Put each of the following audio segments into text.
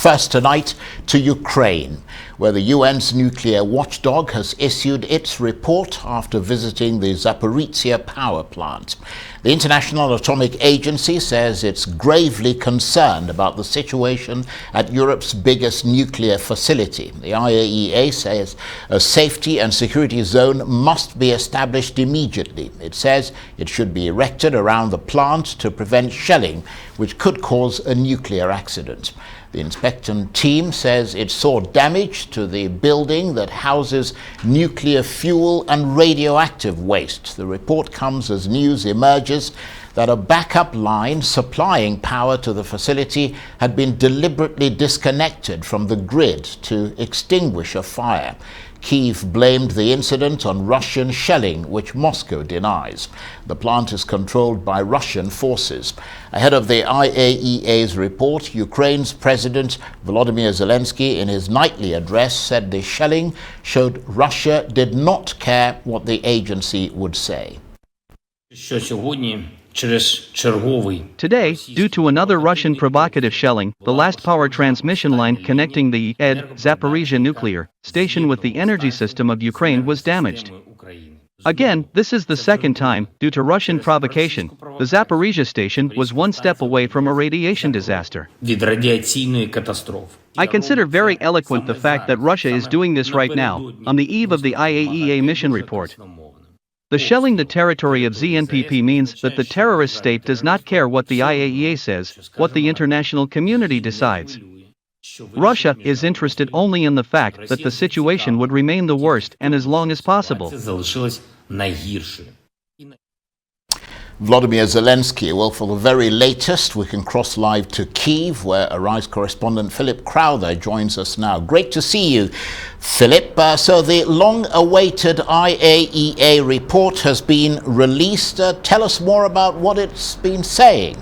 First tonight to Ukraine, where the UN's nuclear watchdog has issued its report after visiting the Zaporizhzia power plant. The International Atomic Agency says it's gravely concerned about the situation at Europe's biggest nuclear facility. The IAEA says a safety and security zone must be established immediately. It says it should be erected around the plant to prevent shelling, which could cause a nuclear accident. The inspection team says it saw damage to the building that houses nuclear fuel and radioactive waste. The report comes as news emerges that a backup line supplying power to the facility had been deliberately disconnected from the grid to extinguish a fire. Kyiv blamed the incident on Russian shelling, which Moscow denies. The plant is controlled by Russian forces. Ahead of the IAEA's report, Ukraine's President Volodymyr Zelensky, in his nightly address, said the shelling showed Russia did not care what the agency would say. Today, due to another Russian provocative shelling, the last power transmission line connecting the Zaporizhzia nuclear station with the energy system of Ukraine was damaged. Again, this is the second time, due to Russian provocation, the Zaporizhzhia station was one step away from a radiation disaster. I consider very eloquent the fact that Russia is doing this right now, on the eve of the IAEA mission report. The shelling the territory of ZNPP means that the terrorist state does not care what the IAEA says, what the international community decides. Russia is interested only in the fact that the situation would remain the worst and as long as possible. Volodymyr Zelensky. Well, for the very latest, we can cross live to Kyiv, where Arise correspondent Philip Crowther joins us now. Great to see you, Philip. So the long-awaited IAEA report has been released. Tell us more about what it's been saying.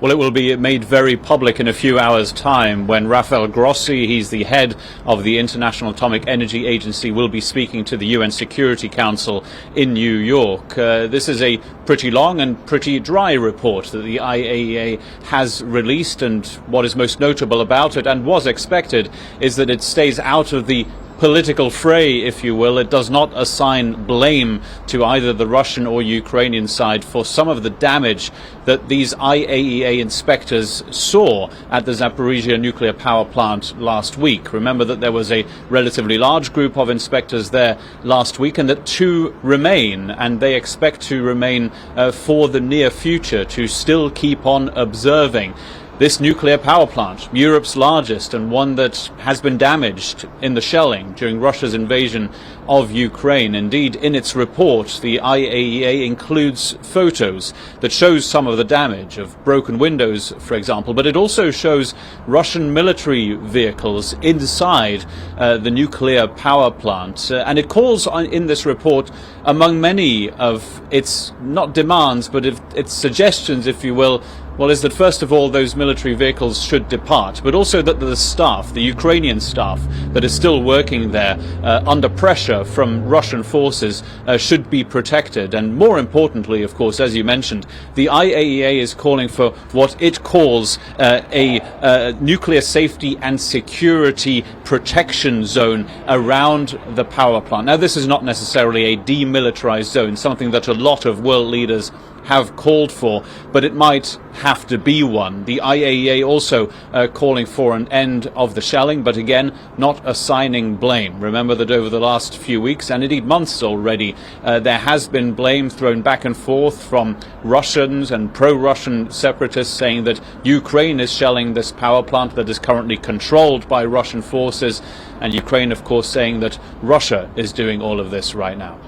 Well, it will be made very public in a few hours' time when Rafael Grossi, he's the head of the International Atomic Energy Agency, will be speaking to the UN Security Council in New York. This is a pretty long and pretty dry report that the IAEA has released, and what is most notable about it, and was expected, is that it stays out of the political fray, if you will. It does not assign blame to either the Russian or Ukrainian side for some of the damage that these IAEA inspectors saw at the Zaporizhzhia nuclear power plant last week. Remember that there was a relatively large group of inspectors there last week, and that 2 remain, and they expect to remain for the near future, to still keep on observing this nuclear power plant, Europe's largest and one that has been damaged in the shelling during Russia's invasion of Ukraine. Indeed, in its report, the IAEA includes photos that shows some of the damage of broken windows, for example, but it also shows Russian military vehicles inside the nuclear power plant. And it calls in this report, among many of its, not demands, but its suggestions, if you will, is that first of all those military vehicles should depart, but also that the staff, the Ukrainian staff that is still working there under pressure from Russian forces should be protected. And more importantly, of course, as you mentioned, the IAEA is calling for what it calls a nuclear safety and security protection zone around the power plant. Now, this is not necessarily a demilitarized zone, something that a lot of world leaders have called for, but it might have to be one. The IAEA also calling for an end of the shelling, but again, not assigning blame. Remember that over the last few weeks, and indeed months already, there has been blame thrown back and forth from Russians and pro-Russian separatists saying that Ukraine is shelling this power plant that is currently controlled by Russian forces, and Ukraine, of course, saying that Russia is doing all of this right now.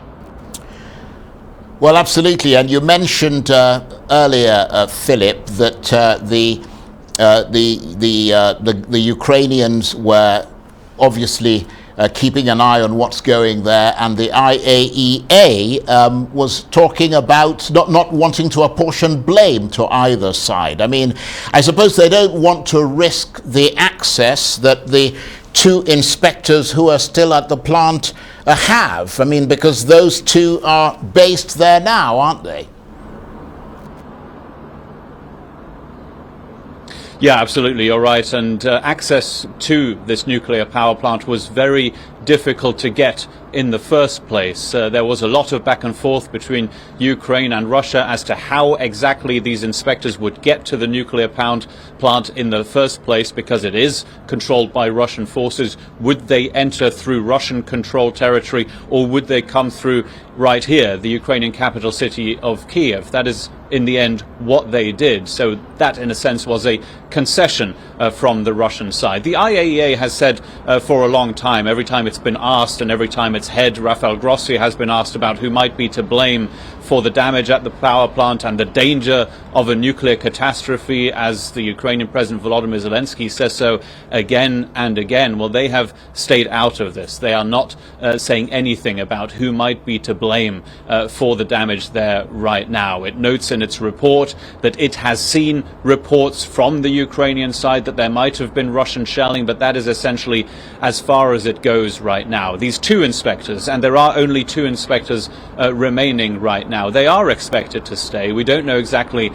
Well, absolutely, and you mentioned earlier, Philip, that the Ukrainians were obviously keeping an eye on what's going there, and the IAEA was talking about not wanting to apportion blame to either side. I mean, I suppose they don't want to risk the access that the 2 inspectors who are still at the plant have. I mean, because those 2 are based there now, aren't they? Yeah, absolutely, you're right. And access to this nuclear power plant was very difficult to get in the first place. There was a lot of back and forth between Ukraine and Russia as to how exactly these inspectors would get to the nuclear plant in the first place, because it is controlled by Russian forces. Would they enter through Russian-controlled territory, or would they come through right here, the Ukrainian capital city of Kiev? That is, in the end, what they did. So that, in a sense, was a concession from the Russian side. The Iaea has said for a long time, every time it's been asked and every time its head, Rafael Grossi, has been asked about who might be to blame for the damage at the power plant and the danger of a nuclear catastrophe, as the Ukrainian President Volodymyr Zelensky says so again and again. Well, they have stayed out of this. They are not saying anything about who might be to blame for the damage there right now. It notes in its report that it has seen reports from the Ukrainian side that there might have been Russian shelling, but that is essentially as far as it goes right now. These two inspectors, and there are only two inspectors remaining right now, they are expected to stay. We don't know exactly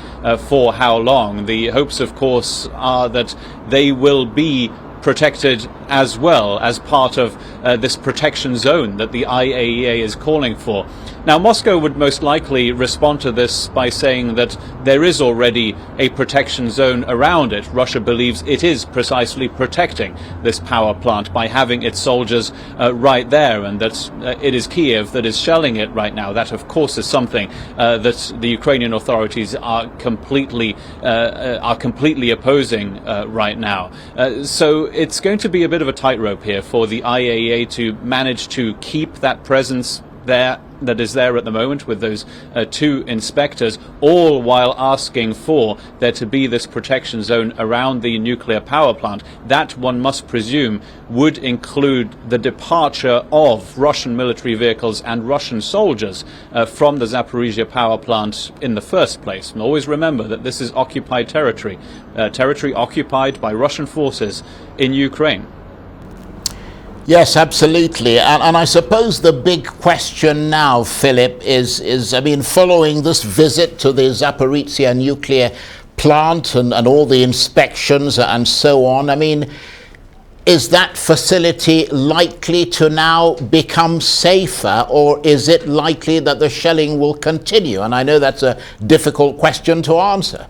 for how long. The hopes, of course, are that they will be protected as well as part of this protection zone that the IAEA is calling for. Now, Moscow would most likely respond to this by saying that there is already a protection zone around it. Russia believes it is precisely protecting this power plant by having its soldiers right there, and that it is Kiev that is shelling it right now. That, of course, is something that the Ukrainian authorities are completely opposing right now. So it's going to be a bit of a tightrope here for the IAEA to manage to keep that presence there that is there at the moment with those two inspectors, all while asking for there to be this protection zone around the nuclear power plant. That, one must presume, would include the departure of Russian military vehicles and Russian soldiers from the Zaporizhzia power plant in the first place. And always remember that this is occupied territory, territory occupied by Russian forces in Ukraine. Yes, absolutely. And I suppose the big question now, Philip, is, I mean, following this visit to the Zaporizhzia nuclear plant and all the inspections and so on, I mean, is that facility likely to now become safer, or is it likely that the shelling will continue? And I know that's a difficult question to answer.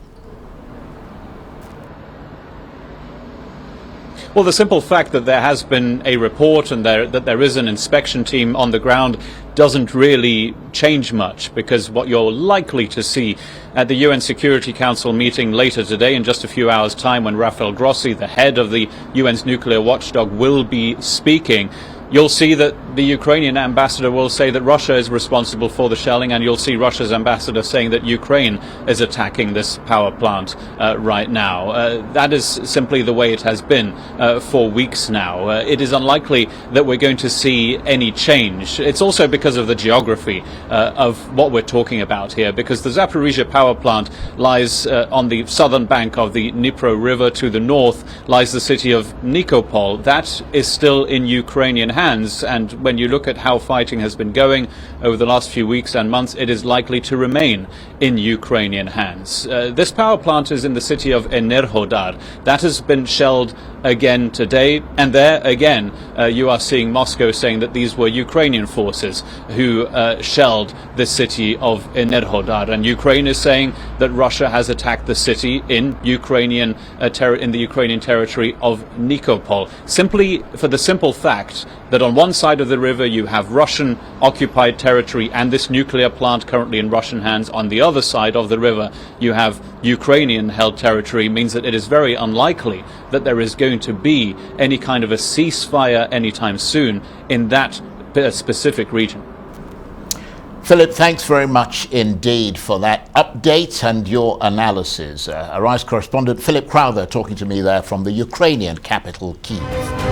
Well, the simple fact that there has been a report and that there is an inspection team on the ground doesn't really change much, because what you're likely to see at the UN Security Council meeting later today, in just a few hours' time, when Rafael Grossi, the head of the UN's nuclear watchdog, will be speaking, you'll see that the Ukrainian ambassador will say that Russia is responsible for the shelling, and you'll see Russia's ambassador saying that Ukraine is attacking this power plant right now. That is simply the way it has been for weeks now. It is unlikely that we're going to see any change. It's also because of the geography of what we're talking about here, because the Zaporizhzhia power plant lies on the southern bank of the Dnipro River. To the north lies the city of Nikopol. That is still in Ukrainian hands, and when you look at how fighting has been going over the last few weeks and months, it is likely to remain in Ukrainian hands. This power plant is in the city of Enerhodar. That has been shelled again today, and there again you are seeing Moscow saying that these were Ukrainian forces who shelled the city of Enerhodar, and Ukraine is saying that Russia has attacked the city in the Ukrainian territory of Nikopol, simply for the simple fact that on one side of the river you have Russian occupied territory and this nuclear plant currently in Russian hands. On the other side of the river you have Ukrainian held territory. Means that it is very unlikely that there is going to be any kind of a ceasefire anytime soon in that specific region. Philip, thanks very much indeed for that update and your analysis. Arise correspondent Philip Crowther talking to me there from the Ukrainian capital, Kyiv.